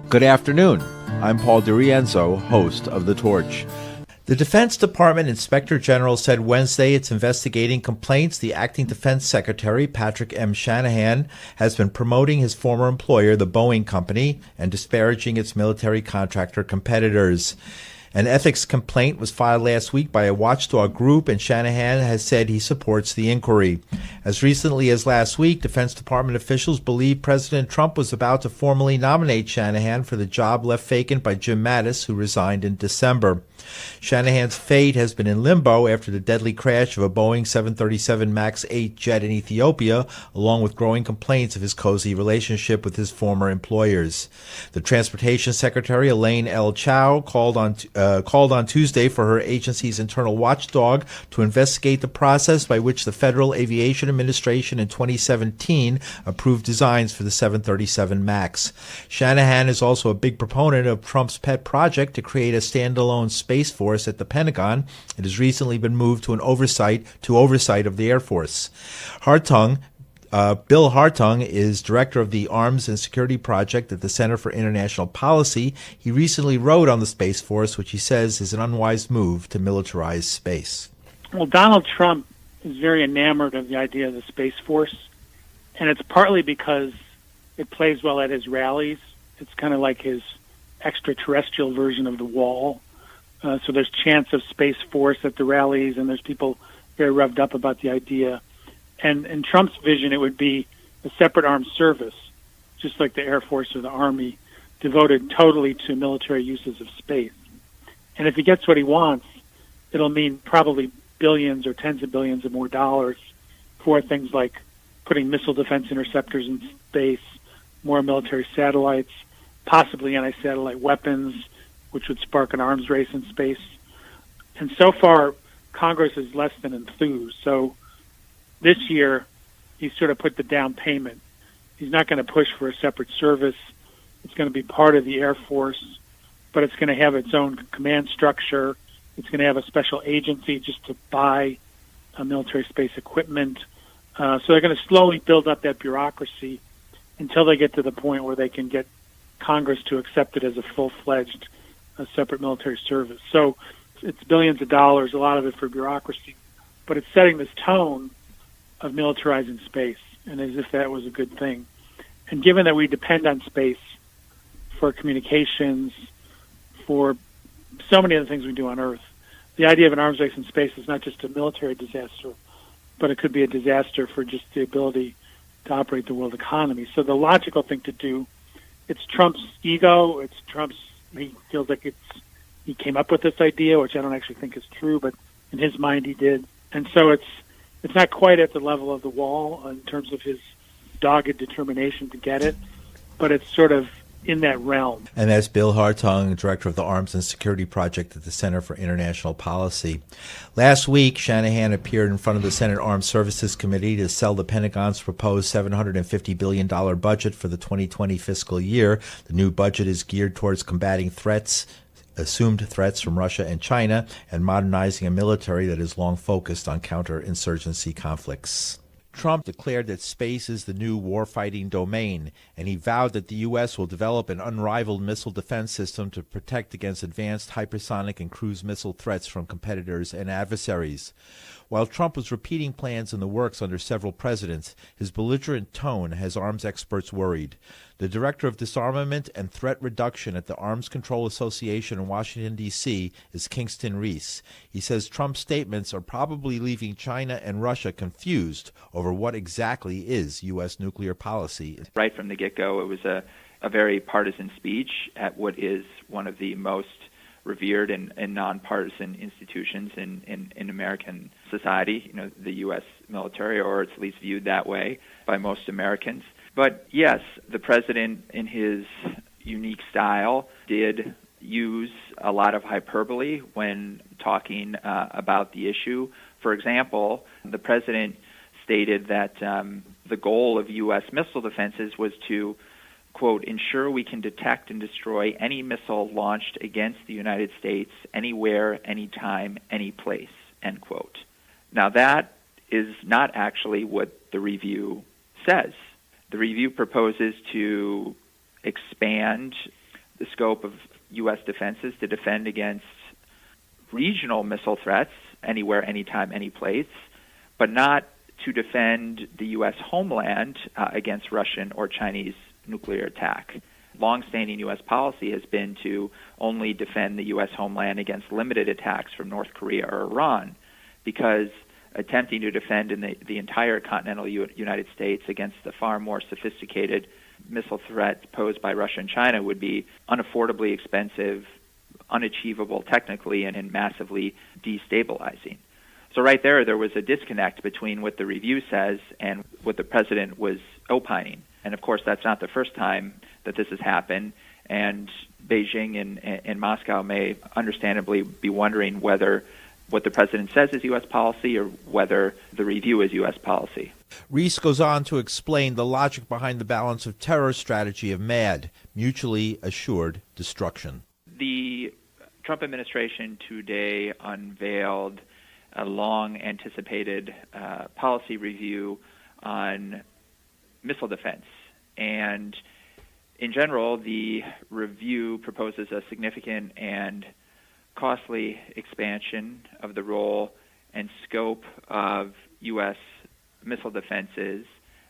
Good afternoon. I'm Paul DiRienzo, host of The Torch. The Defense Department Inspector General said Wednesday it's investigating complaints the acting Defense Secretary, Patrick M. Shanahan, has been promoting his former employer, the Boeing Company, and disparaging its military contractor competitors. An ethics complaint was filed last week by a watchdog group, and Shanahan has said he supports the inquiry. As recently as last week, Defense Department officials believe President Trump was about to formally nominate Shanahan for the job left vacant by Jim Mattis, who resigned in December. Shanahan's fate has been in limbo after the deadly crash of a Boeing 737 MAX 8 jet in Ethiopia, along with growing complaints of his cozy relationship with his former employers. The Transportation Secretary, Elaine L. Chao, called on Tuesday for her agency's internal watchdog to investigate the process by which the Federal Aviation Administration in 2017 approved designs for the 737 MAX. Shanahan is also a big proponent of Trump's pet project to create a standalone Space Force at the Pentagon. It has recently been moved to oversight of the Air Force. Bill Hartung is director of the Arms and Security Project at the Center for International Policy. He recently wrote on the Space Force, which he says is an unwise move to militarize space. Well, Donald Trump is very enamored of the idea of the Space Force, and it's partly because it plays well at his rallies. It's kind of like his extraterrestrial version of the wall. So there's chants of Space Force at the rallies, and there's people very revved up about the idea. And in Trump's vision, it would be a separate armed service, just like the Air Force or the Army, devoted totally to military uses of space. And if he gets what he wants, it'll mean probably billions or tens of billions of more dollars for things like putting missile defense interceptors in space, more military satellites, possibly anti-satellite weapons, which would spark an arms race in space. And so far, Congress is less than enthused. So this year, he sort of put the down payment. He's not going to push for a separate service. It's going to be part of the Air Force, but it's going to have its own command structure. It's going to have a special agency just to buy military space equipment. So they're going to slowly build up that bureaucracy until they get to the point where they can get Congress to accept it as a full-fledged separate military service. So it's billions of dollars, a lot of it for bureaucracy, but it's setting this tone of militarizing space, and as if that was a good thing. And given that we depend on space for communications, for so many of the things we do on Earth, the idea of an arms race in space is not just a military disaster, but it could be a disaster for just the ability to operate the world economy. So the logical thing to do, it's Trump's ego, it's Trump's, he feels like he came up with this idea, which I don't actually think is true, but in his mind he did. And so it's not quite at the level of the wall in terms of his dogged determination to get it, but it's sort of in that realm. And that's Bill Hartung, director of the Arms and Security Project at the Center for International Policy. Last week, Shanahan appeared in front of the Senate Armed Services Committee to sell the Pentagon's proposed $750 billion budget for the 2020 fiscal year. The new budget is geared towards combating assumed threats from Russia and China, and modernizing a military that is long focused on counterinsurgency conflicts. Trump declared that space is the new warfighting domain, and he vowed that the U.S. will develop an unrivaled missile defense system to protect against advanced hypersonic and cruise missile threats from competitors and adversaries. While Trump was repeating plans in the works under several presidents, his belligerent tone has arms experts worried. The director of disarmament and threat reduction at the Arms Control Association in Washington, D.C., is Kingston Reese. He says Trump's statements are probably leaving China and Russia confused over what exactly is U.S. nuclear policy. Right from the get-go, it was a very partisan speech at what is one of the most revered and nonpartisan institutions in American society, the U.S. military, or it's at least viewed that way by most Americans. But yes, the president, in his unique style, did use a lot of hyperbole when talking about the issue. For example, the president stated that the goal of U.S. missile defenses was to, quote, ensure we can detect and destroy any missile launched against the United States anywhere, anytime, any place, end quote. Now that is not actually what the review says. The review proposes to expand the scope of U.S. defenses to defend against regional missile threats anywhere, anytime, any place, but not to defend the U.S. homeland against Russian or Chinese nuclear attack. Longstanding U.S. policy has been to only defend the U.S. homeland against limited attacks from North Korea or Iran, because attempting to defend in the entire continental United States against the far more sophisticated missile threat posed by Russia and China would be unaffordably expensive, unachievable technically, and massively destabilizing. So right there was a disconnect between what the review says and what the president was opining. And of course, that's not the first time that this has happened. And Beijing and Moscow may understandably be wondering whether what the president says is U.S. policy or whether the review is U.S. policy. Reese goes on to explain the logic behind the balance of terror strategy of MAD, mutually assured destruction. The Trump administration today unveiled a long-anticipated policy review on missile defense. And in general, the review proposes a significant and costly expansion of the role and scope of U.S. missile defenses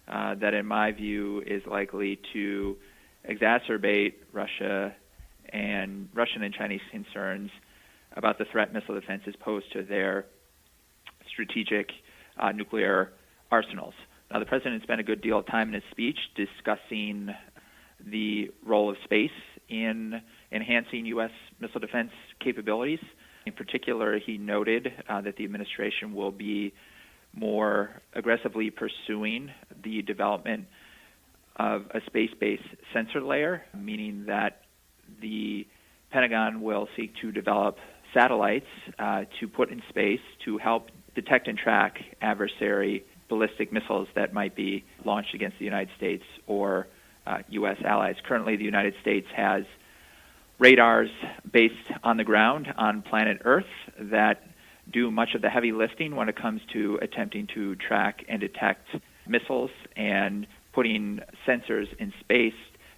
that, in my view, is likely to exacerbate Russian and Chinese concerns about the threat missile defenses pose to their strategic nuclear arsenals. Now, the president spent a good deal of time in his speech discussing the role of space in enhancing U.S. missile defense capabilities. In particular, he noted that the administration will be more aggressively pursuing the development of a space-based sensor layer, meaning that the Pentagon will seek to develop satellites to put in space to help detect and track adversary ballistic missiles that might be launched against the United States or U.S. allies. Currently, the United States has radars based on the ground on planet Earth that do much of the heavy lifting when it comes to attempting to track and detect missiles, and putting sensors in space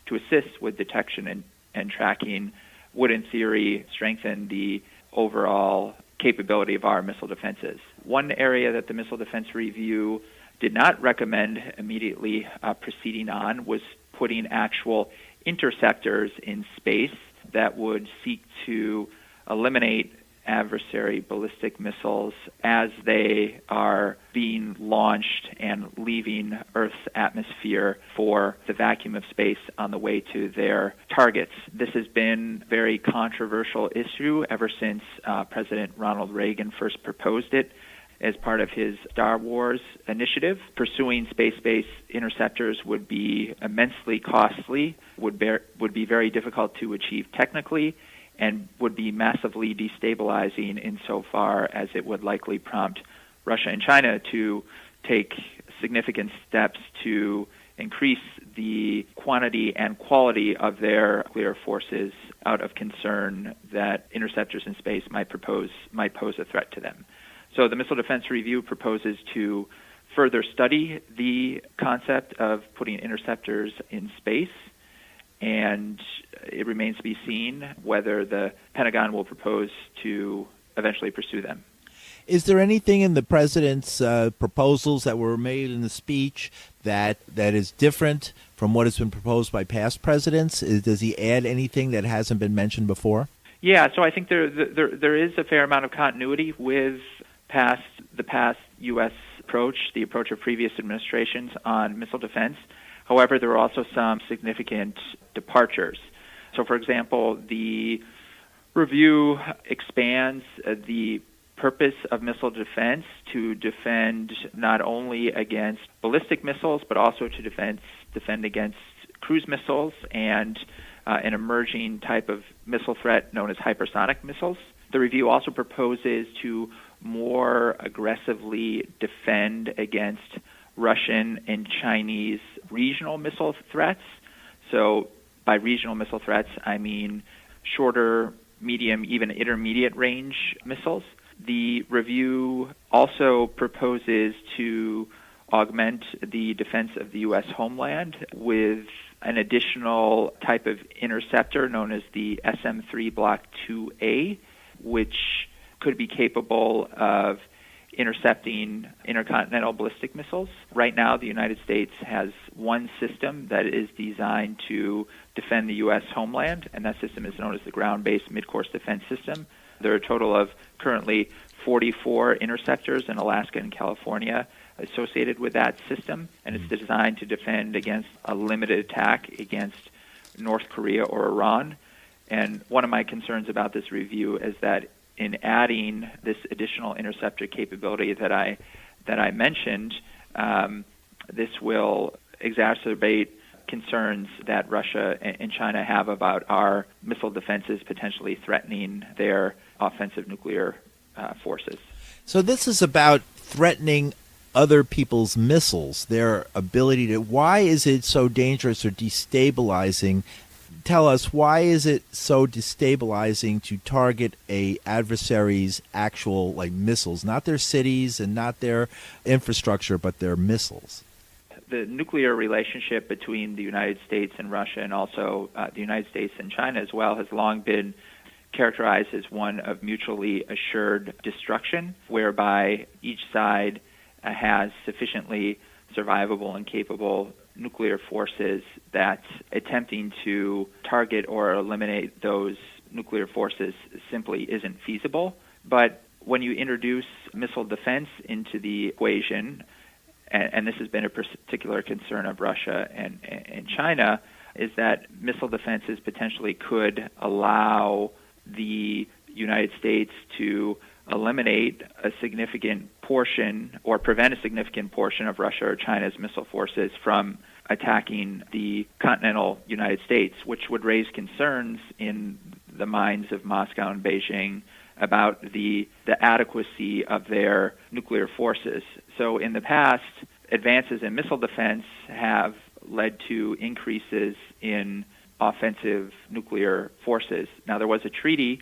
to assist with detection and tracking would, in theory, strengthen the overall capability of our missile defenses. One area that the Missile Defense Review did not recommend immediately proceeding on was putting actual interceptors in space that would seek to eliminate adversary ballistic missiles as they are being launched and leaving Earth's atmosphere for the vacuum of space on the way to their targets. This has been a very controversial issue ever since President Ronald Reagan first proposed it as part of his Star Wars initiative. Pursuing space-based interceptors would be immensely costly, would be very difficult to achieve technically, and would be massively destabilizing insofar as it would likely prompt Russia and China to take significant steps to increase the quantity and quality of their nuclear forces out of concern that interceptors in space might pose a threat to them. So the Missile Defense Review proposes to further study the concept of putting interceptors in space, and it remains to be seen whether the Pentagon will propose to eventually pursue them. Is there anything in the president's proposals that were made in the speech that is different from what has been proposed by past presidents? Does he add anything that hasn't been mentioned before? Yeah, so I think there is a fair amount of continuity with the past U.S. approach, the approach of previous administrations on missile defense. However, there are also some significant departures. So, for example, the review expands the purpose of missile defense to defend not only against ballistic missiles, but also to defend against cruise missiles and an emerging type of missile threat known as hypersonic missiles. The review also proposes to more aggressively defend against Russian and Chinese regional missile threats. So by regional missile threats, I mean shorter, medium, even intermediate range missiles. The review also proposes to augment the defense of the U.S. homeland with an additional type of interceptor known as the SM-3 Block 2A, which could be capable of intercepting intercontinental ballistic missiles. Right now, the United States has one system that is designed to defend the U.S. homeland, and that system is known as the Ground-Based Midcourse Defense System. There are a total of currently 44 interceptors in Alaska and California associated with that system, and it's designed to defend against a limited attack against North Korea or Iran. And one of my concerns about this review is that in adding this additional interceptor capability that I mentioned, this will exacerbate concerns that Russia and China have about our missile defenses potentially threatening their offensive nuclear forces. So this is about threatening other people's missiles, their ability to. Why is it so dangerous or destabilizing? Tell us, why is it so destabilizing to target a adversary's actual missiles, not their cities and not their infrastructure, but their missiles? The nuclear relationship between the United States and Russia, and also the United States and China as well, has long been characterized as one of mutually assured destruction, whereby each side has sufficiently survivable and capable nuclear forces that attempting to target or eliminate those nuclear forces simply isn't feasible. But when you introduce missile defense into the equation, and this has been a particular concern of Russia and China, is that missile defenses potentially could allow the United States to eliminate a significant portion or prevent a significant portion of Russia or China's missile forces from attacking the continental United States, which would raise concerns in the minds of Moscow and Beijing about the adequacy of their nuclear forces. So in the past, advances in missile defense have led to increases in offensive nuclear forces. Now, there was a treaty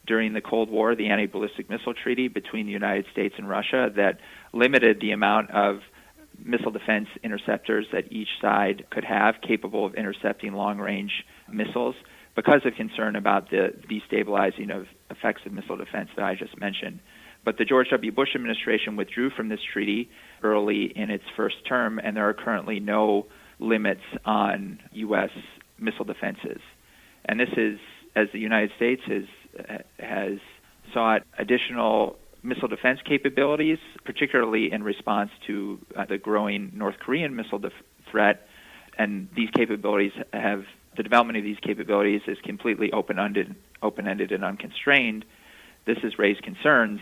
during the Cold War, the Anti-Ballistic Missile Treaty between the United States and Russia, that limited the amount of missile defense interceptors that each side could have capable of intercepting long-range missiles because of concern about the destabilizing of effects of missile defense that I just mentioned. But the George W. Bush administration withdrew from this treaty early in its first term, and there are currently no limits on U.S. missile defenses. And this is, as the United States has sought additional missile defense capabilities, particularly in response to the growing North Korean missile threat, and these capabilities the development of these capabilities is completely open-ended and unconstrained. This has raised concerns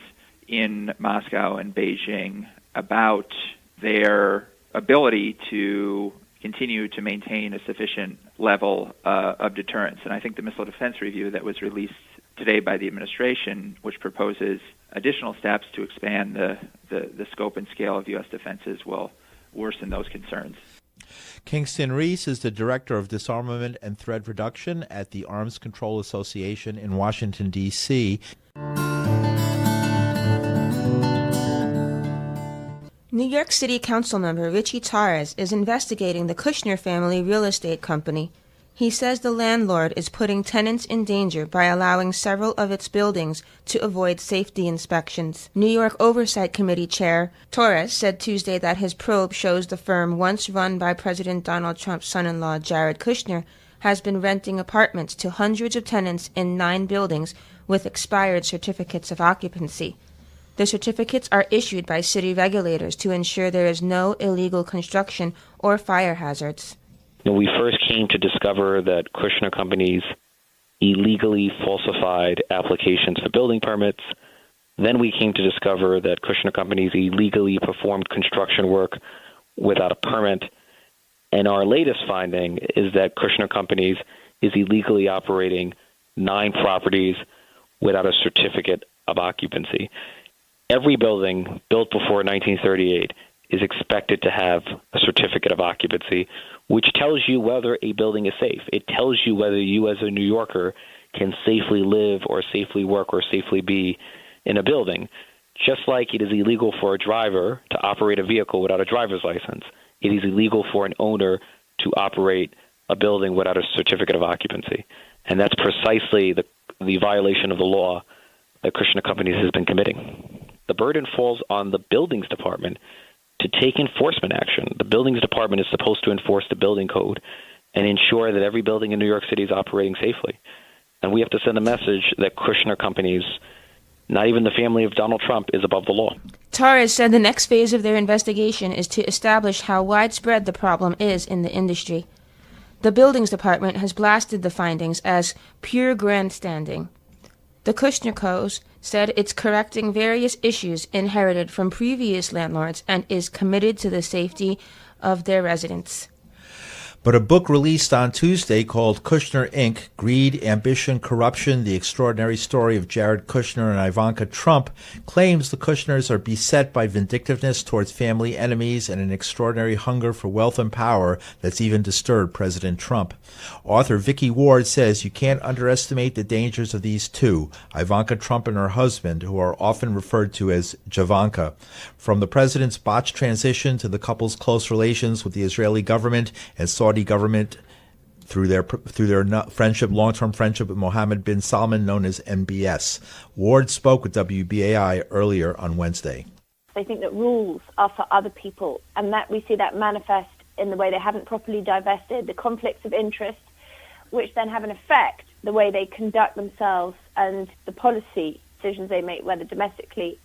in Moscow and Beijing about their ability to continue to maintain a sufficient level of deterrence. And I think the Missile Defense Review that was released today by the administration, which proposes additional steps to expand the scope and scale of U.S. defenses, will worsen those concerns. Kingston Reese is the Director of Disarmament and Threat Reduction at the Arms Control Association in Washington, D.C. New York City Council member Ritchie Torres is investigating the Kushner family real estate company. He says the landlord is putting tenants in danger by allowing several of its buildings to avoid safety inspections. New York Oversight Committee Chair Torres said Tuesday that his probe shows the firm, once run by President Donald Trump's son-in-law Jared Kushner, has been renting apartments to hundreds of tenants in 9 buildings with expired certificates of occupancy. The certificates are issued by city regulators to ensure there is no illegal construction or fire hazards. We first came to discover that Kushner companies illegally falsified applications for building permits. Then we came to discover that Kushner companies illegally performed construction work without a permit. And our latest finding is that Kushner companies is illegally operating 9 properties without a certificate of occupancy. Every building built before 1938 is expected to have a certificate of occupancy, which tells you whether a building is safe. It tells you whether you as a New Yorker can safely live or safely work or safely be in a building. Just like it is illegal for a driver to operate a vehicle without a driver's license, it is illegal for an owner to operate a building without a certificate of occupancy. And that's precisely the violation of the law that Kushner Companies has been committing. The burden falls on the buildings department to take enforcement action. The buildings department is supposed to enforce the building code and ensure that every building in New York City is operating safely. And we have to send a message that Kushner Companies, not even the family of Donald Trump, is above the law. Torres said the next phase of their investigation is to establish how widespread the problem is in the industry. The Buildings Department has blasted the findings as pure grandstanding. The Kushner Co. said it's correcting various issues inherited from previous landlords and is committed to the safety of their residents. But a book released on Tuesday called Kushner, Inc., Greed, Ambition, Corruption, The Extraordinary Story of Jared Kushner and Ivanka Trump, claims the Kushners are beset by vindictiveness towards family enemies and an extraordinary hunger for wealth and power that's even disturbed President Trump. Author Vicky Ward says you can't underestimate the dangers of these two, Ivanka Trump and her husband, who are often referred to as Javanka. From the president's botched transition to the couple's close relations with the Israeli government and Saudi government through their friendship, long-term friendship with Mohammed bin Salman, known as MBS. Ward spoke with WBAI earlier on Wednesday. They think that rules are for other people, and that we see that manifest in the way they haven't properly divested, the conflicts of interest, which then have an effect the way they conduct themselves and the policy decisions they make, whether domestically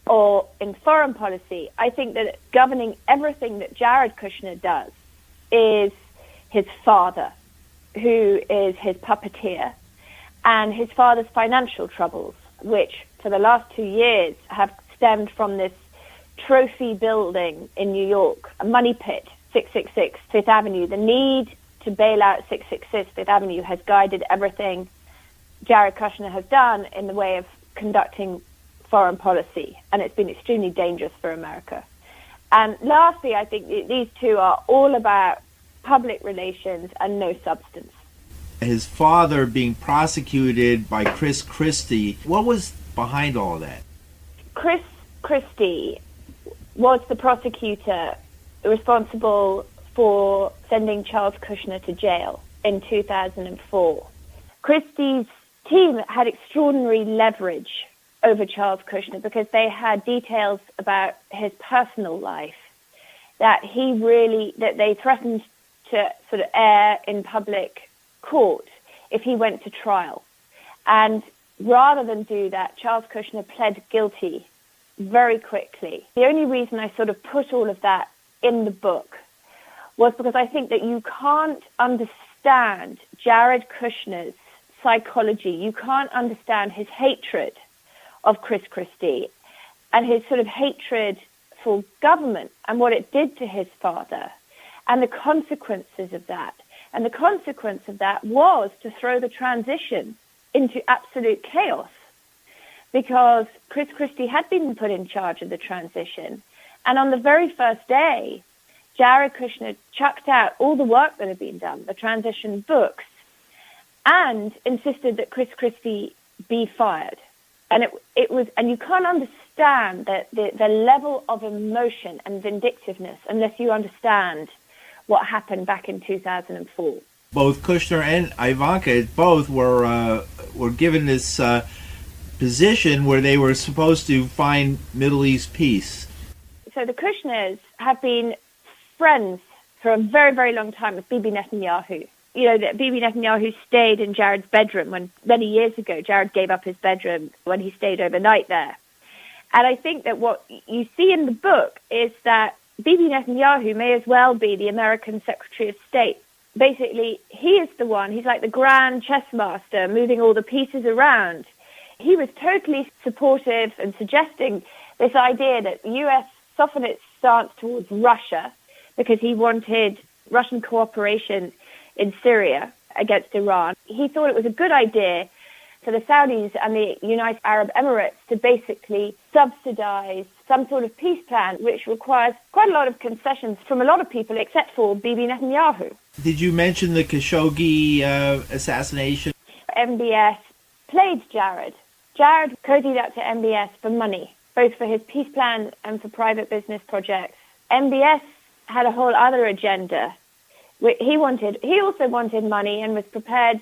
or in foreign policy. I think that governing everything that Jared Kushner does is his father, who is his puppeteer, and his father's financial troubles, which for the last 2 years have stemmed from this trophy building in New York, a money pit, 666 Fifth Avenue. The need to bail out 666 Fifth Avenue has guided everything Jared Kushner has done in the way of conducting foreign policy, and it's been extremely dangerous for America. And lastly, I think these two are all about public relations and no substance. His father being prosecuted by Chris Christie, what was behind all that? Chris Christie was the prosecutor responsible for sending Charles Kushner to jail in 2004. Christie's team had extraordinary leverage over Charles Kushner because they had details about his personal life that they threatened to sort of air in public court if he went to trial. And rather than do that, Charles Kushner pled guilty very quickly. The only reason I sort of put all of that in the book was because I think that you can't understand Jared Kushner's psychology. You can't understand his hatred of Chris Christie and his sort of hatred for government and what it did to his father and the consequences of that. And the consequence of that was to throw the transition into absolute chaos because Chris Christie had been put in charge of the transition. And on the very first day, Jared Kushner chucked out all the work that had been done, the transition books, and insisted that Chris Christie be fired. And it was, and you can't understand the level of emotion and vindictiveness unless you understand what happened back in 2004. Both Kushner and Ivanka both were given this position where they were supposed to find Middle East peace. So the Kushners have been friends for a very, very long time with Bibi Netanyahu. You know, that Bibi Netanyahu stayed in Jared's bedroom when many years ago Jared gave up his bedroom when he stayed overnight there. And I think that what you see in the book is that Bibi Netanyahu may as well be the American Secretary of State. Basically, he is the one, he's like the grand chess master moving all the pieces around. He was totally supportive and suggesting this idea that the U.S. soften its stance towards Russia because he wanted Russian cooperation in Syria against Iran. He thought it was a good idea for the Saudis and the United Arab Emirates to basically subsidize some sort of peace plan, which requires quite a lot of concessions from a lot of people except for Bibi Netanyahu. Did you mention the Khashoggi assassination? MBS played Jared. Jared cozied up to MBS for money both for his peace plan and for private business projects. MBS had a whole other agenda. He also wanted money and was prepared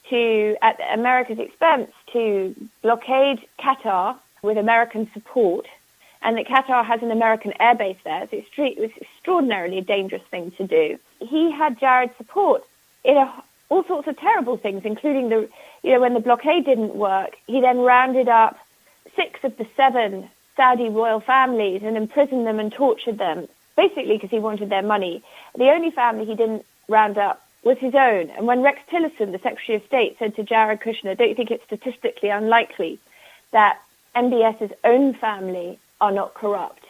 to, at America's expense, to blockade Qatar with American support, and that Qatar has an American airbase there. So it was extraordinarily dangerous thing to do. He had Jared's support in all sorts of terrible things, including when the blockade didn't work, he then rounded up 6 of the 7 Saudi royal families and imprisoned them and tortured them, basically because he wanted their money. The only family he didn't round up was his own. And when Rex Tillerson, the Secretary of State, said to Jared Kushner, don't you think it's statistically unlikely that MBS's own family are not corrupt?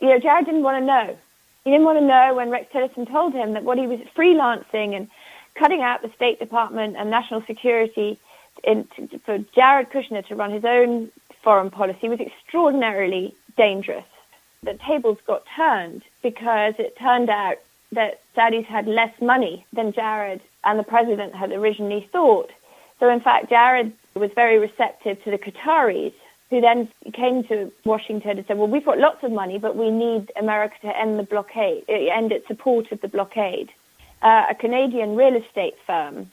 Jared didn't want to know. He didn't want to know when Rex Tillerson told him that what he was freelancing and cutting out the State Department and national security for Jared Kushner to run his own foreign policy was extraordinarily dangerous. The tables got turned because it turned out that Saudis had less money than Jared and the president had originally thought. So in fact, Jared was very receptive to the Qataris, who then came to Washington and said, well, we've got lots of money, but we need America to end the blockade, end its support of the blockade. A Canadian real estate firm,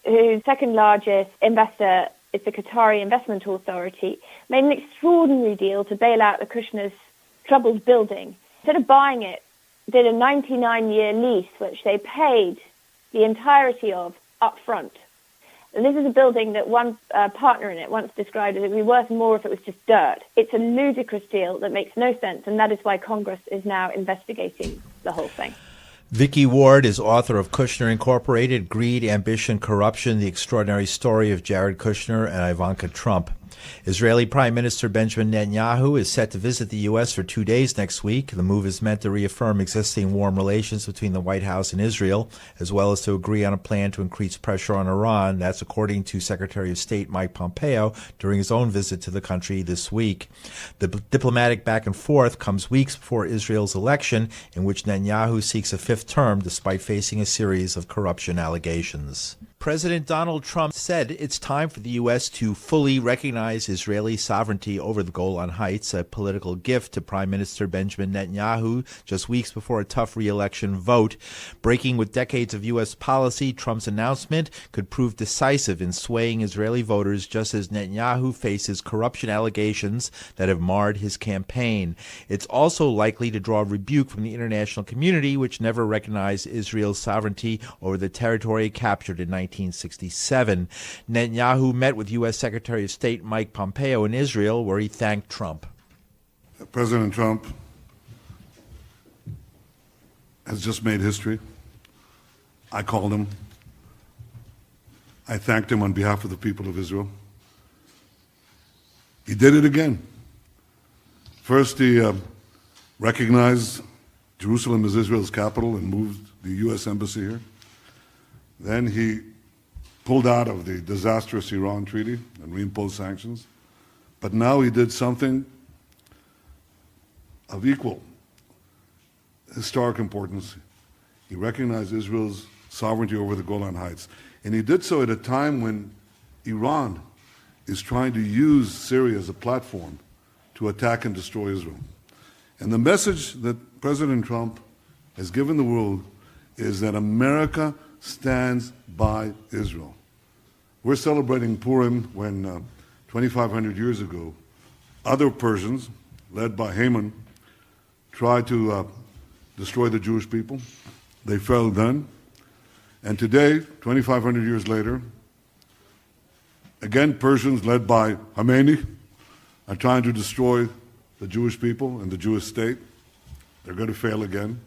whose second largest investor is the Qatari Investment Authority, made an extraordinary deal to bail out the Kushners' troubled building. Instead of buying it, did a 99-year lease, which they paid the entirety of up front. And this is a building that one partner in it once described as it would be worth more if it was just dirt. It's a ludicrous deal that makes no sense, and that is why Congress is now investigating the whole thing. Vicky Ward is author of Kushner Incorporated, Greed, Ambition, Corruption, The Extraordinary Story of Jared Kushner and Ivanka Trump. Israeli Prime Minister Benjamin Netanyahu is set to visit the U.S. for 2 days next week. The move is meant to reaffirm existing warm relations between the White House and Israel, as well as to agree on a plan to increase pressure on Iran. That's according to Secretary of State Mike Pompeo during his own visit to the country this week. The diplomatic back and forth comes weeks before Israel's election, in which Netanyahu seeks a 5th term despite facing a series of corruption allegations. President Donald Trump said it's time for the U.S. to fully recognize Israeli sovereignty over the Golan Heights, a political gift to Prime Minister Benjamin Netanyahu just weeks before a tough re-election vote. Breaking with decades of U.S. policy, Trump's announcement could prove decisive in swaying Israeli voters just as Netanyahu faces corruption allegations that have marred his campaign. It's also likely to draw rebuke from the international community, which never recognized Israel's sovereignty over the territory captured in 1967. Netanyahu met with U.S. Secretary of State Mike Pompeo in Israel, where he thanked Trump. President Trump has just made history. I called him. I thanked him on behalf of the people of Israel. He did it again. First, he recognized Jerusalem as Israel's capital and moved the U.S. embassy here. Then he pulled out of the disastrous Iran treaty and reimposed sanctions. But now he did something of equal historic importance. He recognized Israel's sovereignty over the Golan Heights. And he did so at a time when Iran is trying to use Syria as a platform to attack and destroy Israel. And the message that President Trump has given the world is that America stands by Israel. We're celebrating Purim when 2,500 years ago, other Persians, led by Haman, tried to destroy the Jewish people. They fell then. And today, 2,500 years later, again, Persians, led by Khomeini, are trying to destroy the Jewish people and the Jewish state. They're going to fail again.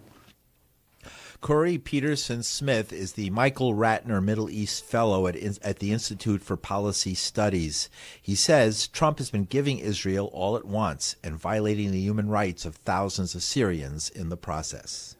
Corey Peterson Smith is the Michael Ratner Middle East Fellow at the Institute for Policy Studies. He says Trump has been giving Israel all it wants and violating the human rights of thousands of Syrians in the process.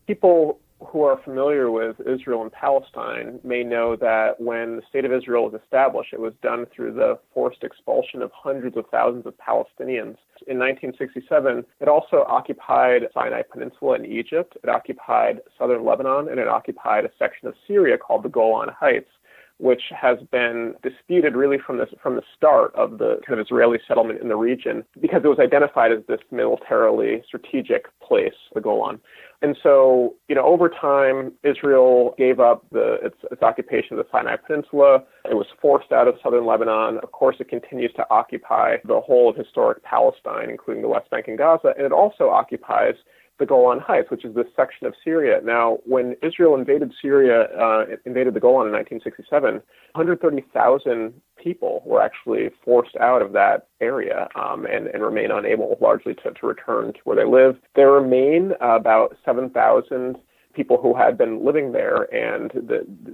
People who are familiar with Israel and Palestine may know that when the State of Israel was established, it was done through the forced expulsion of hundreds of thousands of Palestinians. In 1967, it also occupied Sinai Peninsula in Egypt, it occupied southern Lebanon, and it occupied a section of Syria called the Golan Heights, which has been disputed really from the start of the kind of Israeli settlement in the region, because it was identified as this militarily strategic place, the Golan. And so, over time, Israel gave up its occupation of the Sinai Peninsula. It was forced out of southern Lebanon. Of course, it continues to occupy the whole of historic Palestine, including the West Bank and Gaza, and it also occupies the Golan Heights, which is this section of Syria. Now, when Israel invaded the Golan in 1967, 130,000 people were actually forced out of that area and remain unable largely to return to where they live. There remain about 7,000 people who had been living there, and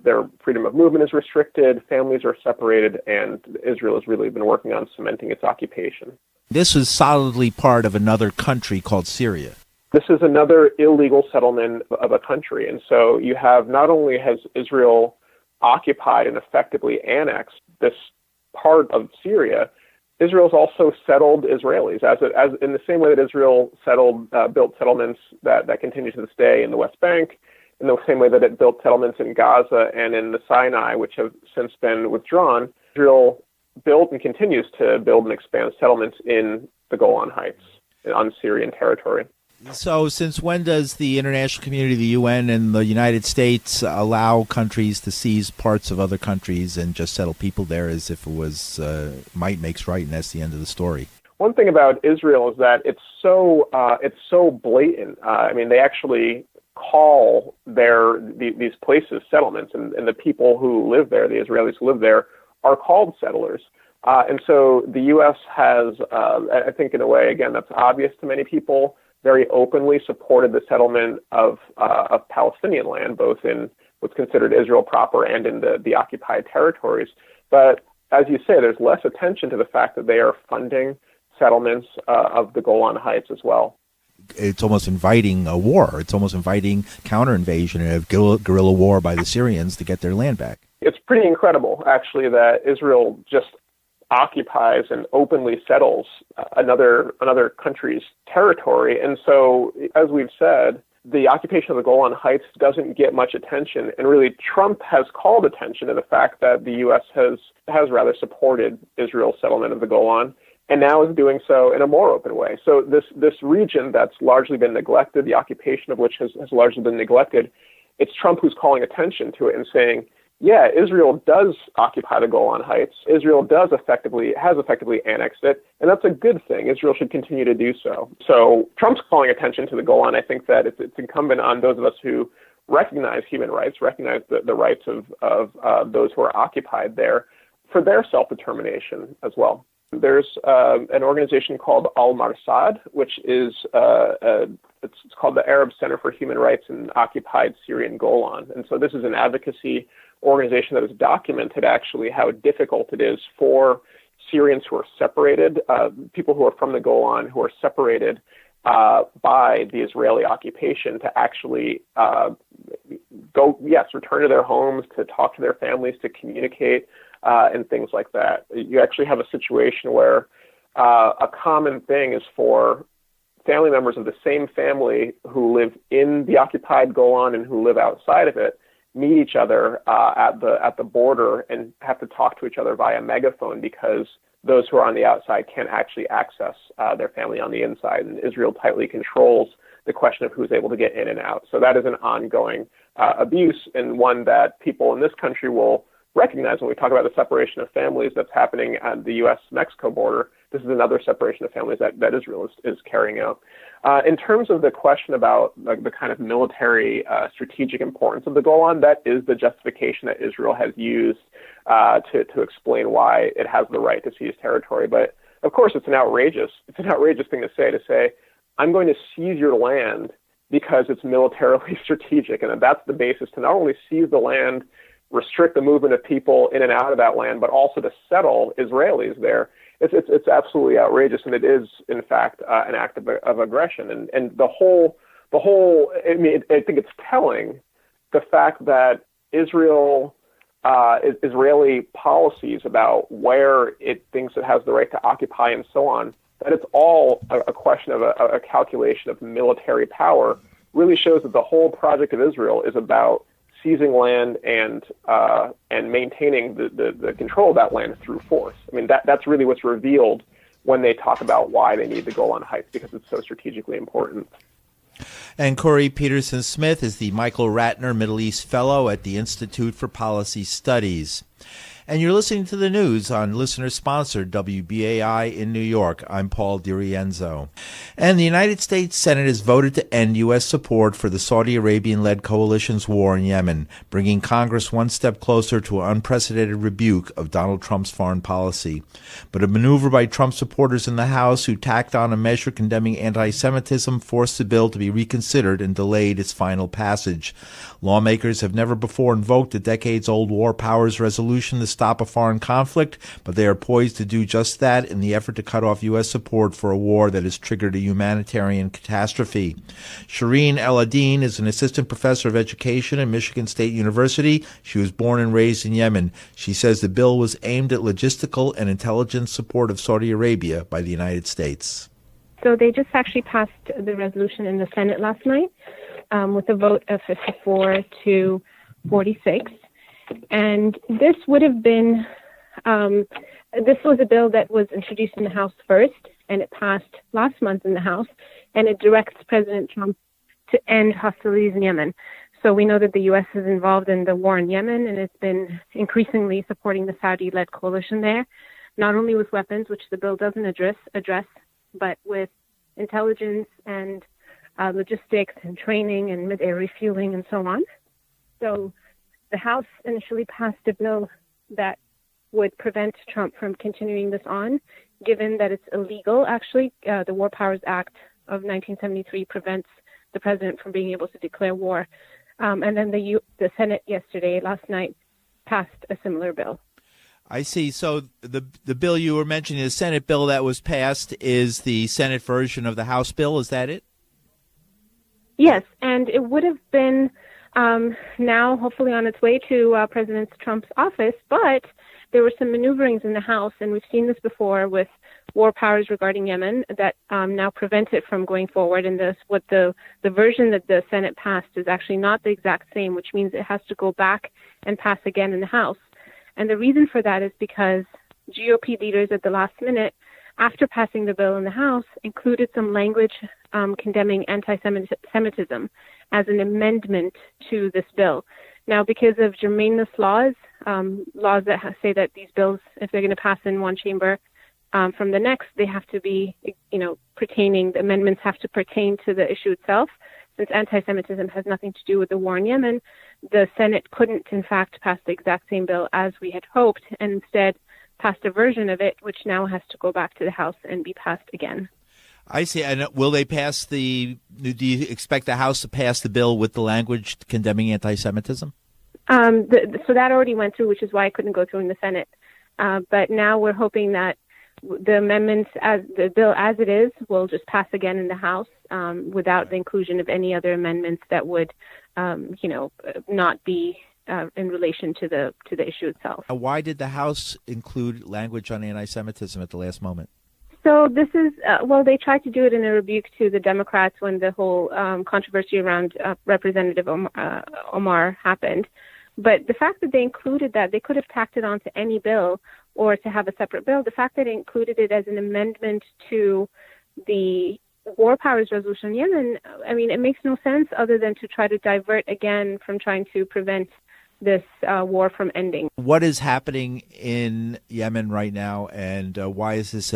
their freedom of movement is restricted, families are separated, and Israel has really been working on cementing its occupation. This is solidly part of another country called Syria. This is another illegal settlement of a country. And so you have, not only has Israel occupied and effectively annexed this part of Syria, Israel's also settled Israelis, as in the same way that Israel built settlements that continue to this day in the West Bank, in the same way that it built settlements in Gaza and in the Sinai, which have since been withdrawn. Israel built and continues to build and expand settlements in the Golan Heights on Syrian territory. So since when does the international community, the UN and the United States, allow countries to seize parts of other countries and just settle people there as if it was might makes right, and that's the end of the story? One thing about Israel is that it's so blatant. They actually call these places settlements, and the people who live there, the Israelis who live there, are called settlers. And so the U.S. has, I think in a way, again, that's obvious to many people, very openly supported the settlement of Palestinian land, both in what's considered Israel proper and in the occupied territories. But as you say, there's less attention to the fact that they are funding settlements of the Golan Heights as well. It's almost inviting a war. It's almost inviting counter-invasion and a guerrilla war by the Syrians to get their land back. It's pretty incredible, actually, that Israel just occupies and openly settles another country's territory. And so, as we've said, the occupation of the Golan Heights doesn't get much attention. And really, Trump has called attention to the fact that the U.S. has rather supported Israel's settlement of the Golan, and now is doing so in a more open way. So this region that's largely been neglected, the occupation of which has largely been neglected, it's Trump who's calling attention to it and saying, yeah, Israel does occupy the Golan Heights. Israel has effectively annexed it, and that's a good thing. Israel should continue to do so. So Trump's calling attention to the Golan. I think that it's incumbent on those of us who recognize human rights, recognize the rights of those who are occupied there, for their self-determination as well. There's an organization called Al-Marsad, which is it's called the Arab Center for Human Rights in Occupied Syrian Golan. And so this is an advocacy organization that has documented actually how difficult it is for Syrians who are separated, people who are from the Golan who are separated by the Israeli occupation, to actually return to their homes, to talk to their families, to communicate, and things like that. You actually have a situation where a common thing is for family members of the same family who live in the occupied Golan and who live outside of it meet each other at the border and have to talk to each other via megaphone, because those who are on the outside can't actually access their family on the inside, and Israel tightly controls the question of who's able to get in and out. So that is an ongoing abuse, and one that people in this country will recognize when we talk about the separation of families that's happening at the U.S.-Mexico border. This is another separation of families that Israel is carrying out. In terms of the question about the kind of military strategic importance of the Golan, that is the justification that Israel has used to explain why it has the right to seize territory. But of course, it's an outrageous thing to say, I'm going to seize your land because it's militarily strategic, and that's the basis to not only seize the land, restrict the movement of people in and out of that land, but also to settle Israelis there. It's absolutely outrageous, and it is in fact an act of aggression. And the whole. I think it's telling, the fact that Israeli policies about where it thinks it has the right to occupy and so on, that it's all a question of a calculation of military power, really shows that the whole project of Israel is about seizing land and maintaining the control of that land through force. I mean, that's really what's revealed when they talk about why they need the Golan Heights, because it's so strategically important. And Corey Peterson-Smith is the Michael Ratner Middle East Fellow at the Institute for Policy Studies. And you're listening to the news on listener-sponsored WBAI in New York. I'm Paul DiRienzo. And the United States Senate has voted to end U.S. support for the Saudi Arabian-led coalition's war in Yemen, bringing Congress one step closer to an unprecedented rebuke of Donald Trump's foreign policy. But a maneuver by Trump supporters in the House who tacked on a measure condemning anti-Semitism forced the bill to be reconsidered and delayed its final passage. Lawmakers have never before invoked the decades-old War Powers Resolution to stop a foreign conflict, but they are poised to do just that in the effort to cut off U.S. support for a war that has triggered a humanitarian catastrophe. Shireen El-Adin is an assistant professor of education at Michigan State University. She was born and raised in Yemen. She says the bill was aimed at logistical and intelligence support of Saudi Arabia by the United States. So they just actually passed the resolution in the Senate last night with a vote of 54 to 46. And this would have been, this was a bill that was introduced in the House first, and it passed last month in the House, and it directs President Trump to end hostilities in Yemen. So we know that the U.S. is involved in the war in Yemen, and it's been increasingly supporting the Saudi-led coalition there, not only with weapons, which the bill doesn't address, but with intelligence and logistics and training and mid-air refueling and so on. So the House initially passed a bill that would prevent Trump from continuing this on, given that it's illegal. Actually, the War Powers Act of 1973 prevents the president from being able to declare war. And then the Senate last night, passed a similar bill. I see. So the bill you were mentioning, the Senate bill that was passed, is the Senate version of the House bill. Is that it? Yes, and it would have been now hopefully on its way to President Trump's office, but there were some maneuverings in the House, and we've seen this before with war powers regarding Yemen that now prevent it from going forward. And the version that the Senate passed is actually not the exact same, which means it has to go back and pass again in the House. And the reason for that is because GOP leaders at the last minute, after passing the bill in the House, included some language condemning anti-Semitism as an amendment to this bill. Now, because of germaneness laws, laws that say that these bills, if they're going to pass in one chamber from the next, they have to be, the amendments have to pertain to the issue itself. Since anti-Semitism has nothing to do with the war in Yemen, the Senate couldn't, in fact, pass the exact same bill as we had hoped, and instead passed a version of it, which now has to go back to the House and be passed again. I see. And will they pass do you expect the House to pass the bill with the language condemning anti-Semitism? So that already went through, which is why it couldn't go through in the Senate. But now we're hoping that the amendments, as the bill as it is, will just pass again in the House without the inclusion of any other amendments that would, not be in relation to the issue itself. Why did the House include language on anti-Semitism at the last moment? So this is, they tried to do it in a rebuke to the Democrats when the whole controversy around Representative Omar happened. But the fact that they included that, they could have tacked it on to any bill or to have a separate bill. The fact that they included it as an amendment to the War Powers Resolution in Yemen, it makes no sense other than to try to divert again from trying to prevent this war from ending. What is happening in Yemen right now, and why is this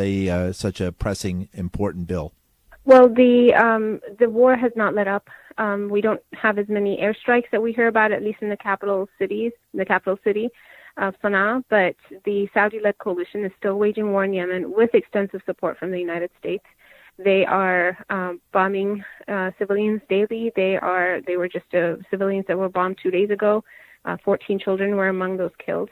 such a pressing, important bill? Well, the war has not let up. We don't have as many airstrikes that we hear about, at least in the capital city of Sana'a, but the Saudi-led coalition is still waging war in Yemen with extensive support from the United States. They are bombing civilians daily. They were just civilians that were bombed 2 days ago. 14 children were among those killed.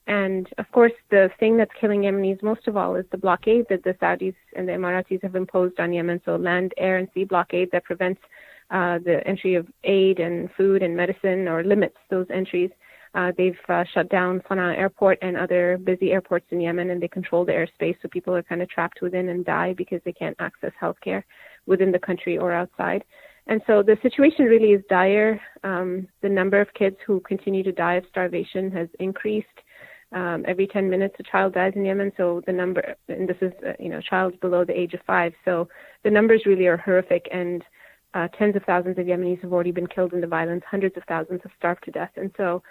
And, of course, the thing that's killing Yemenis most of all is the blockade that the Saudis and the Emiratis have imposed on Yemen. So land, air, and sea blockade that prevents the entry of aid and food and medicine, or limits those entries. They've shut down Sana'a airport and other busy airports in Yemen, and they control the airspace, so people are kind of trapped within and die because they can't access healthcare within the country or outside. And so the situation really is dire. The number of kids who continue to die of starvation has increased. Every 10 minutes, a child dies in Yemen. So the number, and this is, a child below the age of 5. So the numbers really are horrific. And tens of thousands of Yemenis have already been killed in the violence. Hundreds of thousands have starved to death. And so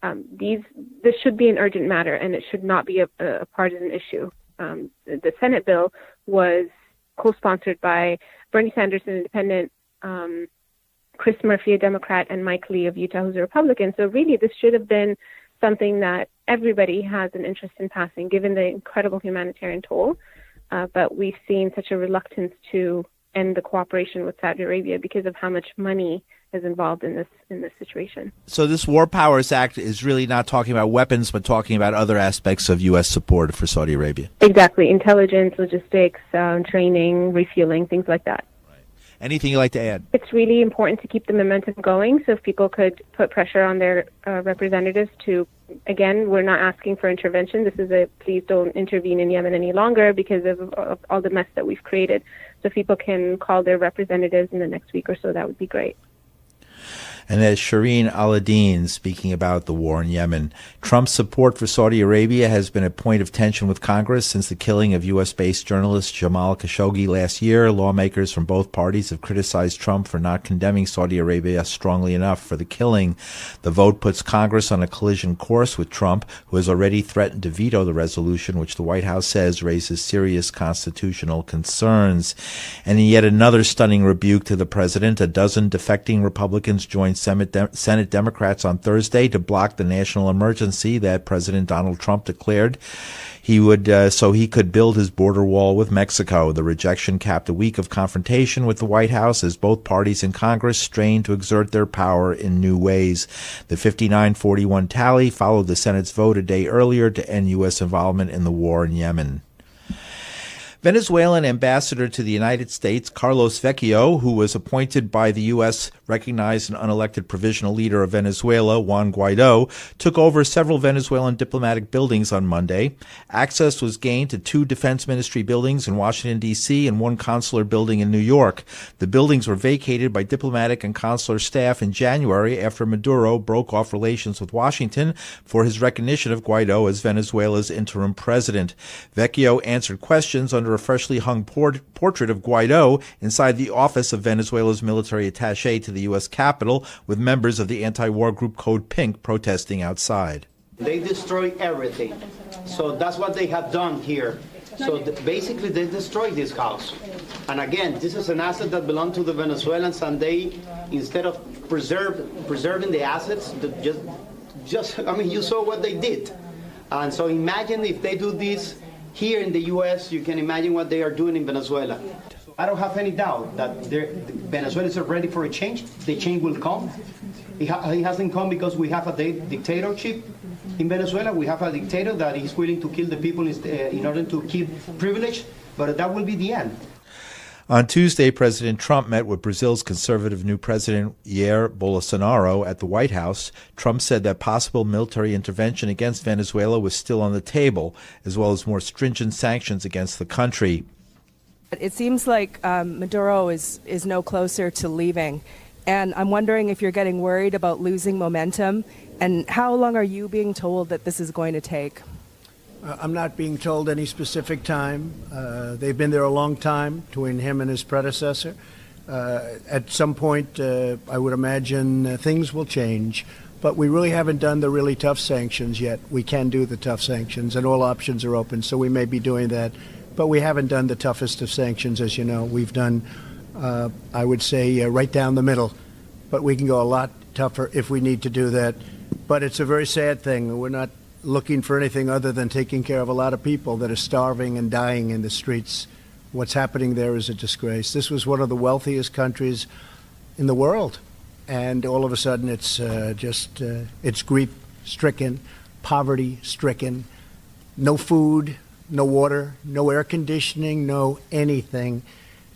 this should be an urgent matter, and it should not be a partisan issue. The Senate bill was co-sponsored by Bernie Sanders, an independent, Chris Murphy, a Democrat, and Mike Lee of Utah, who's a Republican. So really, this should have been something that everybody has an interest in passing, given the incredible humanitarian toll. But we've seen such a reluctance to end the cooperation with Saudi Arabia because of how much money is involved in this situation. So this War Powers Act is really not talking about weapons, but talking about other aspects of U.S. support for Saudi Arabia. Exactly. Intelligence, logistics, training, refueling, things like that. Anything you'd like to add? It's really important to keep the momentum going. So if people could put pressure on their representatives to, again, we're not asking for intervention. This is a please don't intervene in Yemen any longer because of all the mess that we've created. So if people can call their representatives in the next week or so, that would be great. And as Shireen Al-Adin speaking about the war in Yemen, Trump's support for Saudi Arabia has been a point of tension with Congress since the killing of U.S.-based journalist Jamal Khashoggi last year. Lawmakers from both parties have criticized Trump for not condemning Saudi Arabia strongly enough for the killing. The vote puts Congress on a collision course with Trump, who has already threatened to veto the resolution, which the White House says raises serious constitutional concerns. And in yet another stunning rebuke to the president, a dozen defecting Republicans joined Senate Democrats on Thursday to block the national emergency that President Donald Trump declared he would so he could build his border wall with Mexico. The rejection capped a week of confrontation with the White House as both parties in Congress strained to exert their power in new ways. The 59-41 tally followed the Senate's vote a day earlier to end U.S. involvement in the war in Yemen. Venezuelan ambassador to the United States, Carlos Vecchio, who was appointed by the U.S. recognized and unelected provisional leader of Venezuela, Juan Guaido, took over several Venezuelan diplomatic buildings on Monday. Access was gained to 2 Defense Ministry buildings in Washington, D.C., and 1 consular building in New York. The buildings were vacated by diplomatic and consular staff in January after Maduro broke off relations with Washington for his recognition of Guaido as Venezuela's interim president. Vecchio answered questions under a freshly hung portrait of Guaido inside the office of Venezuela's military attaché to the U.S. Capitol, with members of the anti-war group Code Pink protesting outside. They destroy everything. So that's what they have done here. So basically they destroyed this house. And again, this is an asset that belonged to the Venezuelans, and they, instead of preserving the assets, you saw what they did. And so imagine if they do this here in the U.S., you can imagine what they are doing in Venezuela. I don't have any doubt that Venezuelans are ready for a change. The change will come. It hasn't come because we have a dictatorship in Venezuela. We have a dictator that is willing to kill the people in order to keep privilege, but that will be the end. On Tuesday, President Trump met with Brazil's conservative new president, Jair Bolsonaro, at the White House. Trump said that possible military intervention against Venezuela was still on the table, as well as more stringent sanctions against the country. It seems like Maduro is no closer to leaving, and I'm wondering if you're getting worried about losing momentum, and how long are you being told that this is going to take? I'm not being told any specific time. They've been there a long time, between him and his predecessor. At some point, I would imagine things will change, but we really haven't done the really tough sanctions yet. We can do the tough sanctions, and all options are open, so we may be doing that. But we haven't done the toughest of sanctions, as you know. We've done, I would say, right down the middle. But we can go a lot tougher if we need to do that. But it's a very sad thing. We're not looking for anything other than taking care of a lot of people that are starving and dying in the streets. What's happening there is a disgrace. This was one of the wealthiest countries in the world, and all of a sudden it's it's grief-stricken, poverty-stricken, no food, no water, no air conditioning, no anything,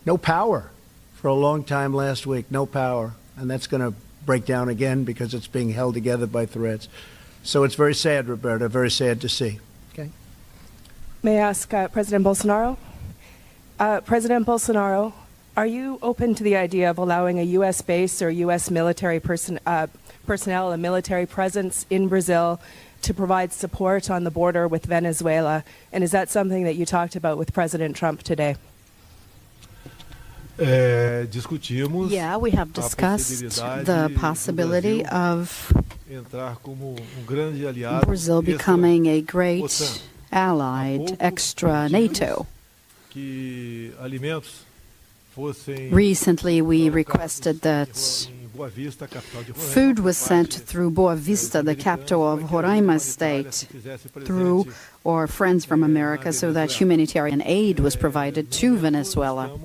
no power. For a long time last week, no power, and that's going to break down again because it's being held together by threats. So it's very sad, Roberta, very sad to see. Okay. May I ask President Bolsonaro? President Bolsonaro, Are you open to the idea of allowing a U.S. base or U.S. military personnel, a military presence in Brazil to provide support on the border with Venezuela? And is that something that you talked about with President Trump today? Yeah, we have discussed the possibility of Brazil becoming a great allied extra NATO. Recently, we requested that food was sent through Boa Vista, the capital of Roraima state, through or Friends from America, so that humanitarian aid was provided to Venezuela.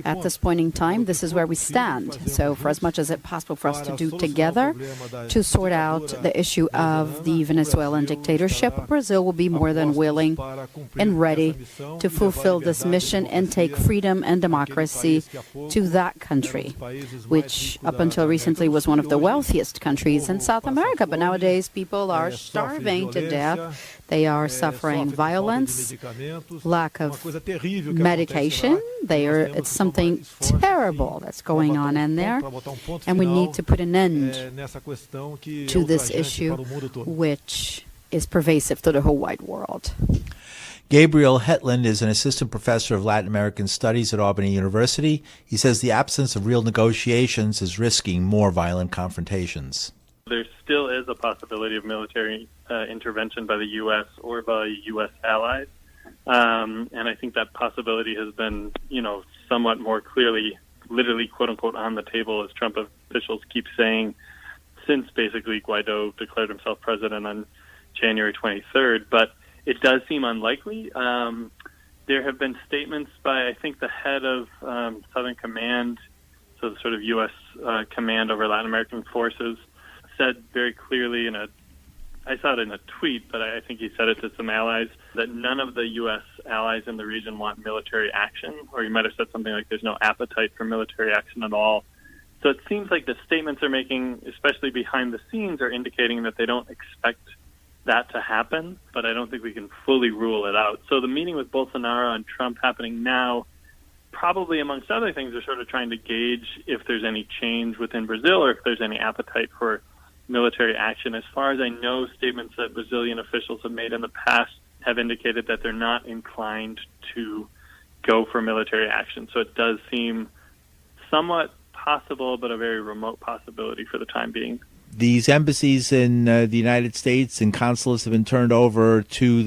At this point in time, this is where we stand. So for as much as it's possible for us to do together to sort out the issue of the Venezuelan dictatorship, Brazil will be more than willing and ready to fulfill this mission and take freedom and democracy to that country, which up until recently was one of the wealthiest countries in South America. But nowadays, people are starving to death. They are suffering violence, lack of medication. It's something terrible that's going on in there. And we need to put an end to this issue, which is pervasive to the whole wide world. Gabriel Hetland is an assistant professor of Latin American studies at Albany University. He says the absence of real negotiations is risking more violent confrontations. There still is a possibility of military intervention by the U.S. or by U.S. allies. And I think that possibility has been, somewhat more clearly, literally, quote-unquote, on the table, as Trump officials keep saying, since basically Guaido declared himself president on January 23rd. But it does seem unlikely. There have been statements by, I think, the head of Southern Command, so the sort of U.S. command over Latin American forces, said very clearly I saw it in a tweet, but I think he said it to some allies, that none of the U.S. allies in the region want military action, or he might have said something like there's no appetite for military action at all. So it seems like the statements they're making, especially behind the scenes, are indicating that they don't expect that to happen, but I don't think we can fully rule it out. So the meeting with Bolsonaro and Trump happening now, probably amongst other things, are sort of trying to gauge if there's any change within Brazil or if there's any appetite for military action. As far as I know, statements that Brazilian officials have made in the past have indicated that they're not inclined to go for military action. So it does seem somewhat possible, but a very remote possibility for the time being. These embassies in the United States and consulates have been turned over to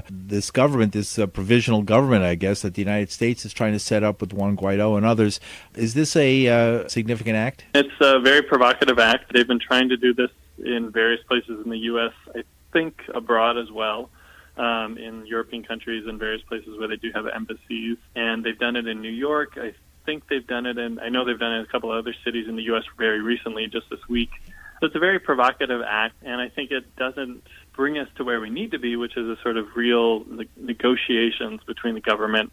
this government, this provisional government, I guess, that the United States is trying to set up with Juan Guaido and others. Is this a significant act? It's a very provocative act. They've been trying to do this in various places in the U.S., I think abroad as well, in European countries and various places where they do have embassies. And they've done it in New York. I know they've done it in a couple of other cities in the U.S. very recently, just this week. So it's a very provocative act, and I think it doesn't bring us to where we need to be, which is a sort of real negotiations between the government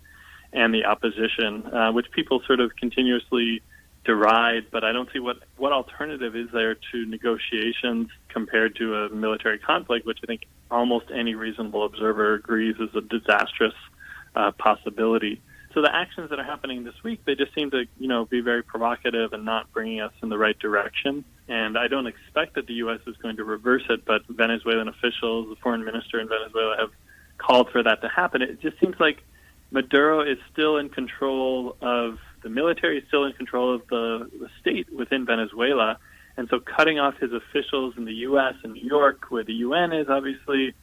and the opposition, which people sort of continuously deride, but I don't see what alternative is there to negotiations compared to a military conflict, which I think almost any reasonable observer agrees is a disastrous possibility. So the actions that are happening this week, they just seem to, be very provocative and not bringing us in the right direction. And I don't expect that the U.S. is going to reverse it, but Venezuelan officials, the foreign minister in Venezuela, have called for that to happen. It just seems like Maduro is still in control of the military, is still in control of the state within Venezuela. And so cutting off his officials in the U.S. and New York, where the UN is, obviously,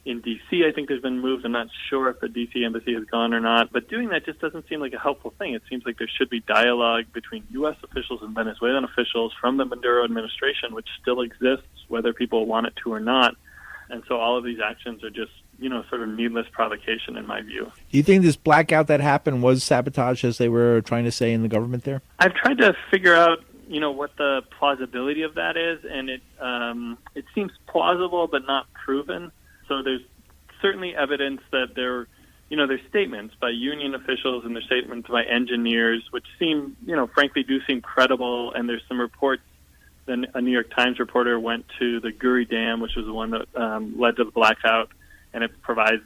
in D.C., I think there's been moves. I'm not sure if the D.C. embassy has gone or not, but doing that just doesn't seem like a helpful thing. It seems like there should be dialogue between U.S. officials and Venezuelan officials from the Maduro administration, which still exists, whether people want it to or not. And so all of these actions are just, sort of needless provocation, in my view. Do you think this blackout that happened was sabotage, as they were trying to say in the government there? I've tried to figure out, what the plausibility of that is, and it seems plausible but not proven. So there's certainly evidence that there's statements by union officials and their statements by engineers, which seem, frankly, do seem credible. And there's some reports. Then a New York Times reporter went to the Guri Dam, which was the one that led to the blackout, and it provides,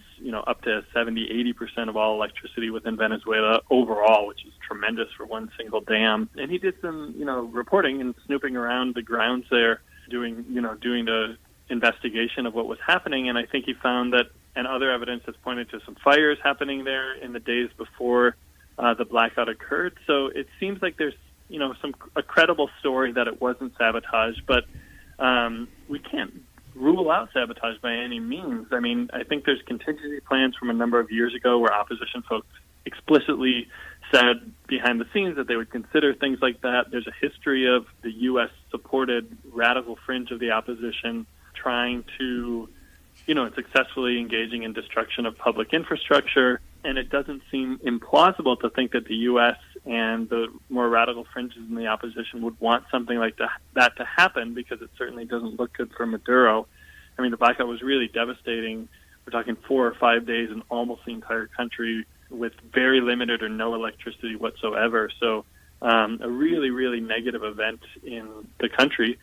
up to 70-80% of all electricity within Venezuela overall, which is tremendous for one single dam. And he did some, reporting and snooping around the grounds there, doing the investigation of what was happening. And I think he found that, and other evidence has pointed to some fires happening there in the days before the blackout occurred. So it seems like there's, a credible story that it wasn't sabotage, but we can't rule out sabotage by any means. I mean, I think there's contingency plans from a number of years ago where opposition folks explicitly said behind the scenes that they would consider things like that. There's a history of the U.S.-supported radical fringe of the opposition trying to, successfully engaging in destruction of public infrastructure, and it doesn't seem implausible to think that the U.S. and the more radical fringes in the opposition would want something like that to happen, because it certainly doesn't look good for Maduro. I mean, the blackout was really devastating. We're talking 4 or 5 days in almost the entire country with very limited or no electricity whatsoever. So a really, really negative event in the country,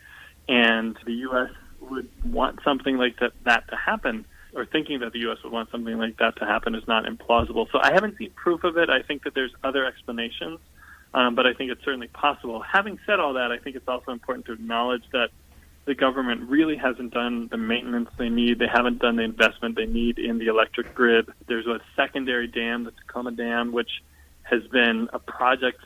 and the U.S. would want something like that to happen, or thinking that the U.S. would want something like that to happen is not implausible. So I haven't seen proof of it. I think that there's other explanations, but I think it's certainly possible. Having said all that, I think it's also important to acknowledge that the government really hasn't done the maintenance they need. They haven't done the investment they need in the electric grid. There's a secondary dam, the Tacoma Dam, which has been a project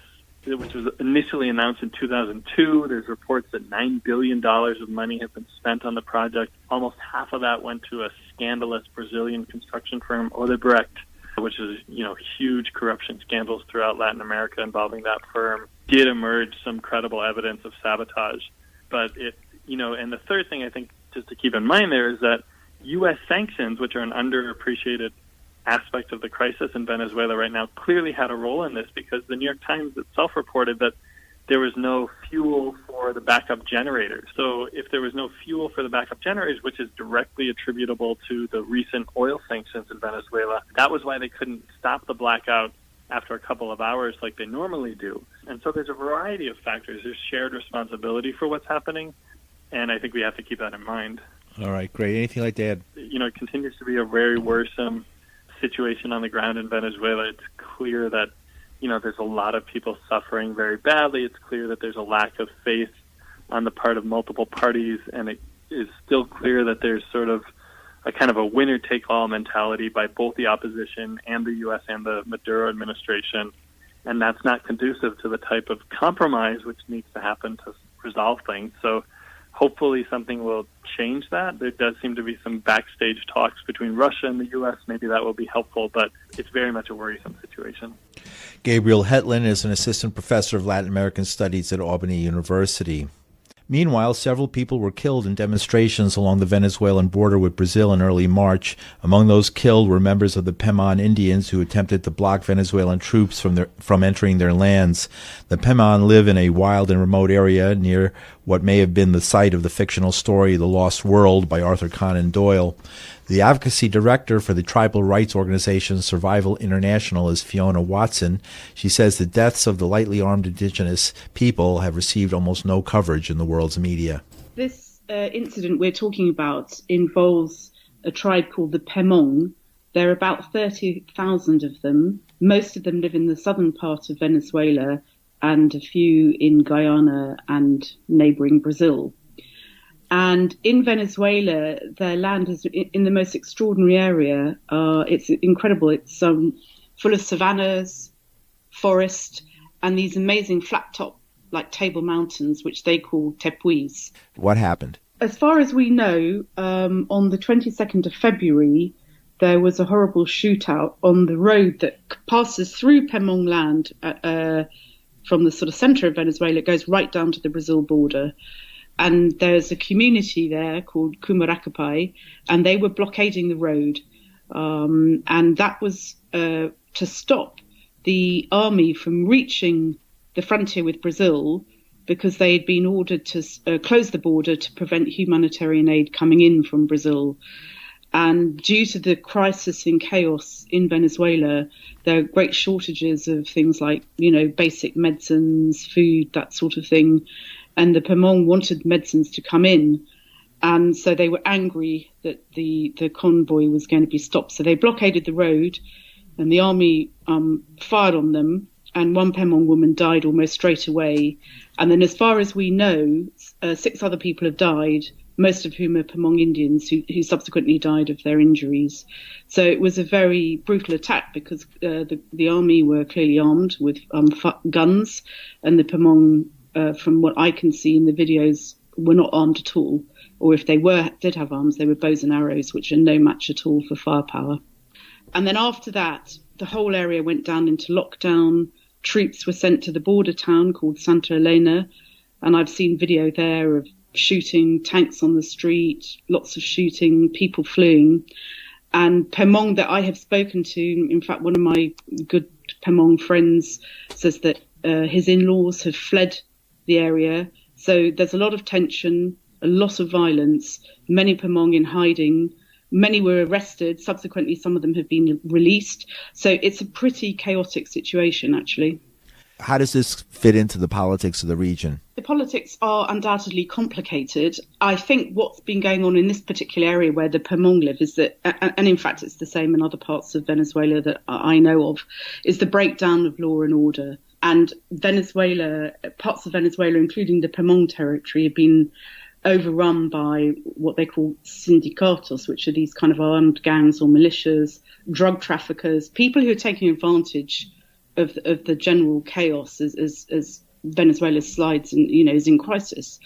which was initially announced in 2002. There's reports that $9 billion of money have been spent on the project. Almost half of that went to a scandalous Brazilian construction firm, Odebrecht, which is, huge corruption scandals throughout Latin America involving that firm. Did emerge some credible evidence of sabotage. But and the third thing I think just to keep in mind there is that U.S. sanctions, which are an underappreciated aspect of the crisis in Venezuela right now, clearly had a role in this, because the New York Times itself reported that there was no fuel for the backup generators. So if there was no fuel for the backup generators, which is directly attributable to the recent oil sanctions in Venezuela, that was why they couldn't stop the blackout after a couple of hours like they normally do. And so there's a variety of factors. There's shared responsibility for what's happening, and I think we have to keep that in mind. All right, great. Anything like that? It continues to be a very worrisome situation on the ground in Venezuela. It's clear that, there's a lot of people suffering very badly. It's clear that there's a lack of faith on the part of multiple parties, and it is still clear that there's sort of a kind of a winner-take-all mentality by both the opposition and the U.S. and the Maduro administration, and that's not conducive to the type of compromise which needs to happen to resolve things. So hopefully something will change that. There does seem to be some backstage talks between Russia and the U.S. Maybe that will be helpful, but it's very much a worrisome situation. Gabriel Hetland is an assistant professor of Latin American Studies at Albany University. Meanwhile, several people were killed in demonstrations along the Venezuelan border with Brazil in early March. Among those killed were members of the Pemon Indians who attempted to block Venezuelan troops from entering their lands. The Pemon live in a wild and remote area near what may have been the site of the fictional story The Lost World by Arthur Conan Doyle. The advocacy director for the tribal rights organization Survival International is Fiona Watson. She says the deaths of the lightly armed indigenous people have received almost no coverage in the world's media. This incident we're talking about involves a tribe called the Pemon. There are about 30,000 of them. Most of them live in the southern part of Venezuela and a few in Guyana and neighboring Brazil. And in Venezuela, their land is in the most extraordinary area. It's incredible. It's full of savannas, forest, and these amazing flat-top, like table mountains, which they call tepuis. What happened? As far as we know, on the 22nd of February, there was a horrible shootout on the road that passes through Pemon land from the sort of center of Venezuela. It goes right down to the Brazil border. And there's a community there called Kumaracapai, and they were blockading the road. And that was to stop the army from reaching the frontier with Brazil, because they had been ordered to close the border to prevent humanitarian aid coming in from Brazil. And due to the crisis and chaos in Venezuela, there are great shortages of things like, basic medicines, food, that sort of thing. And the Pemon wanted medicines to come in. And so they were angry that the convoy was going to be stopped. So they blockaded the road, and the army fired on them, and one Pemong woman died almost straight away. And then as far as we know, 6 other people have died, most of whom are Pemong Indians who subsequently died of their injuries. So it was a very brutal attack because the army were clearly armed with guns, and the Pemong, from what I can see in the videos, were not armed at all. Or if they did have arms, they were bows and arrows, which are no match at all for firepower. And then after that, the whole area went down into lockdown. Troops were sent to the border town called Santa Elena, and I've seen video there of shooting, tanks on the street, lots of shooting, people fleeing. And Pemong that I have spoken to, in fact, one of my good Pemong friends says that his in-laws have fled the area. So there's a lot of tension, a lot of violence, many Pemong in hiding. Many were arrested. Subsequently, some of them have been released. So it's a pretty chaotic situation, actually. How does this fit into the politics of the region? The politics are undoubtedly complicated. I think what's been going on in this particular area where the Pemong live is that, and in fact it's the same in other parts of Venezuela that I know of, is the breakdown of law and order. And Venezuela, parts of Venezuela, including the Pemong territory, have been overrun by what they call sindicatos, which are these kind of armed gangs or militias, drug traffickers, people who are taking advantage of the general chaos as Venezuela slides and is in crisis.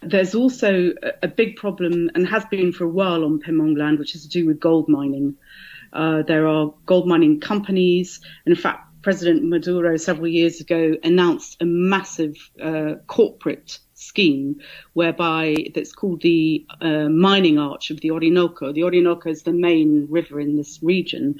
There's also a big problem, and has been for a while, on Pemong land, which is to do with gold mining. There are gold mining companies, and in fact, President Maduro several years ago announced a massive corporate scheme whereby that's called the mining arch of the Orinoco. The Orinoco is the main river in this region,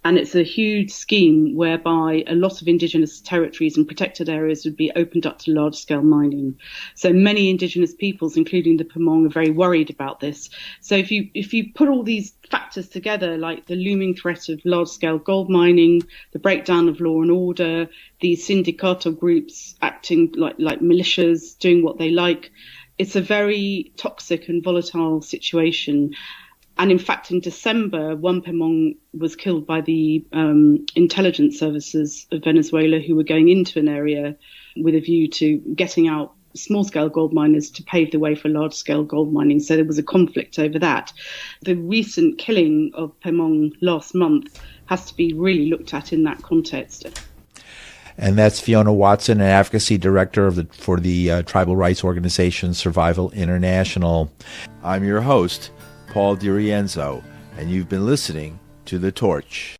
and it's a huge scheme whereby a lot of indigenous territories and protected areas would be opened up to large-scale mining. So many indigenous peoples, including the Pemong, are very worried about this. So if you put all these factors together, like the looming threat of large-scale gold mining, the breakdown of law and order, these sindicato groups acting like militias, doing what they like, it's a very toxic and volatile situation. And in fact, in December, one Pemong was killed by the intelligence services of Venezuela, who were going into an area with a view to getting out small-scale gold miners to pave the way for large-scale gold mining. So there was a conflict over that. The recent killing of Pemong last month has to be really looked at in that context. And that's Fiona Watson, an advocacy director for the tribal rights organization Survival International. I'm your host, Paul DiRienzo, and you've been listening to The Torch.